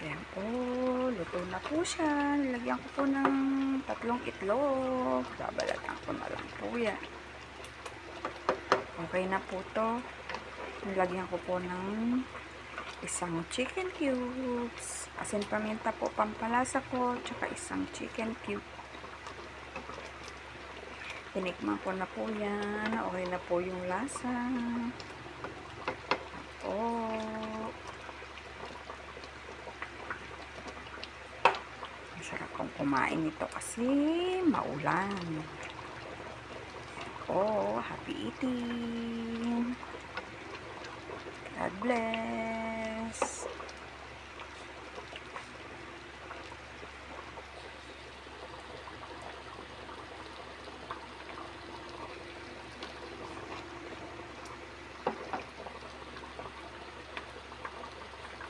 Ayan po, luto na po siya. Nilagyan ko po ng 3 itlog. Babalatan ko na lang po yan. Okay na po to. Nilagyan ko po ng isang chicken cubes. Asin paminta po pampalasa ko. Tsaka isang chicken cube. Tinikman ko na po yan. Okay na po yung lasa. Masarap kong kumain ito kasi maulan. Happy eating. God bless.